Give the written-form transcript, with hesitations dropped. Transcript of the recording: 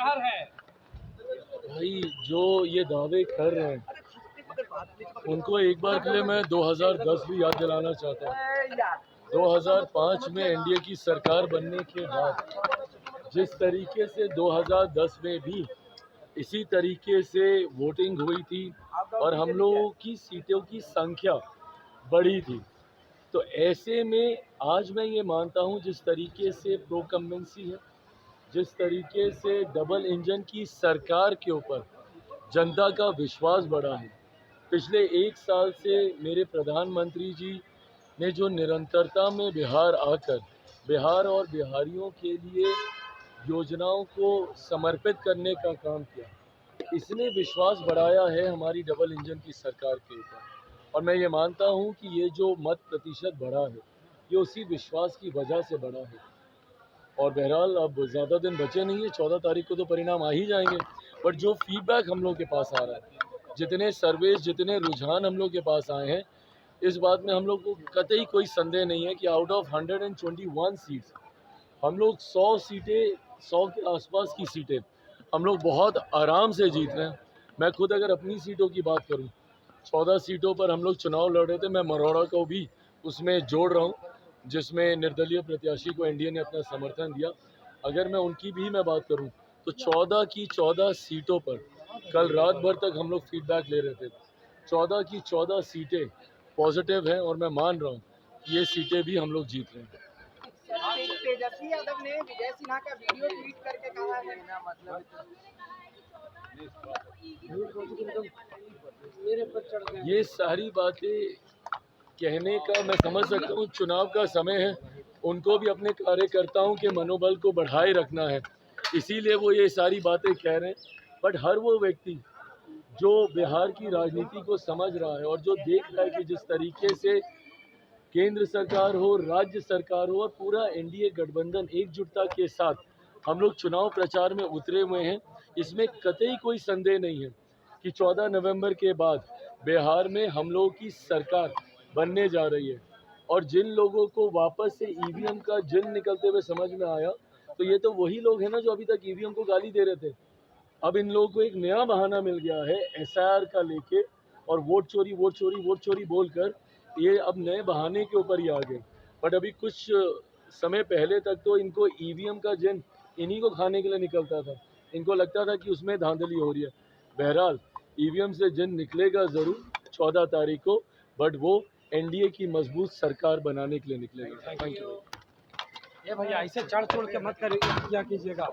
जहर है। भाई जो ये दावे कर रहे हैं उनको एक बार के लिए मैं 2010 भी याद दिलाना चाहता हूँ। 2005 में एनडीए की सरकार बनने के बाद जिस तरीके से 2010 में भी इसी तरीके से वोटिंग हुई थी और हम लोगों की सीटों की संख्या बढ़ी थी, तो ऐसे में आज मैं ये मानता हूँ जिस तरीके से प्रोकम्बेंसी है, जिस तरीके से डबल इंजन की सरकार के ऊपर जनता का विश्वास बढ़ा है। पिछले एक साल से मेरे प्रधानमंत्री जी ने जो निरंतरता में बिहार आकर बिहार और बिहारियों के लिए योजनाओं को समर्पित करने का काम किया, इसने विश्वास बढ़ाया है हमारी डबल इंजन की सरकार के ऊपर। और मैं ये मानता हूँ कि ये जो मत प्रतिशत बढ़ा है ये उसी विश्वास की वजह से बढ़ा है। और बहरहाल अब ज़्यादा दिन बचे नहीं है, 14 तारीख को तो परिणाम आ ही जाएंगे। बट जो फीडबैक हम लोग के पास आ रहा है, जितने सर्वेस, जितने रुझान हम लोग के पास आए हैं, इस बात में हम लोग को कतई कोई संदेह नहीं है कि आउट ऑफ 121 सीट्स हम लोग 100 सीटें, 100 के आसपास की सीटें हम लोग बहुत आराम से जीत रहे हैं। मैं खुद अगर अपनी सीटों की बात करूं, 14 सीटों पर हम लोग चुनाव लड़ रहे थे, मैं मरोड़ा को भी उसमें जोड़ रहा हूं, जिसमें निर्दलीय प्रत्याशी को एनडीए ने अपना समर्थन दिया। अगर मैं उनकी भी मैं बात करूं तो 14 की 14 सीटों पर कल रात भर तक हम लोग फीडबैक ले रहे थे। 14 की 14 सीटें पॉजिटिव हैं और मैं मान रहा हूँ कि ये सीटें भी हम लोग जीत रहे हैं। तेजस्वी यादव ने विजय सिन्हा का वीडियो ट्वीट करके कहा है ये सारी बातें कहने का मैं समझ सकता हूँ, चुनाव का समय है, उनको भी अपने कार्यकर्ताओं के मनोबल को बढ़ाए रखना है, इसीलिए वो ये सारी बातें कह रहे हैं। बट हर वो व्यक्ति जो बिहार की राजनीति को समझ रहा है और जो देख रहा है कि जिस तरीके से केंद्र सरकार हो, राज्य सरकार हो और पूरा एनडीए गठबंधन एकजुटता के साथ हम लोग चुनाव प्रचार में उतरे हुए हैं, इसमें कतई कोई संदेह नहीं है कि 14 नवंबर के बाद बिहार में हम लोगों की सरकार बनने जा रही है। और जिन लोगों को वापस से ईवीएम का जिन निकलते हुए समझ में आया, तो ये तो वही लोग हैं ना जो अभी तक ईवीएम को गाली दे रहे थे। अब इन लोगों को एक नया बहाना मिल गया है एसआईआर का लेके, और वोट चोरी वोट चोरी वोट चोरी बोलकर ये अब नए बहाने के ऊपर ही आ गए। बट अभी कुछ समय पहले तक तो इनको ईवीएम का जिन इन्हीं को खाने के लिए निकलता था, इनको लगता था कि उसमें धांधली हो रही है। बहरहाल ईवीएम से जिन निकलेगा ज़रूर 14 तारीख को, बट वो एनडीए की मजबूत सरकार बनाने के लिए निकलेगा। Thank you. ये भैया ऐसे चढ़ छोड़ के मत किया कीजिएगा।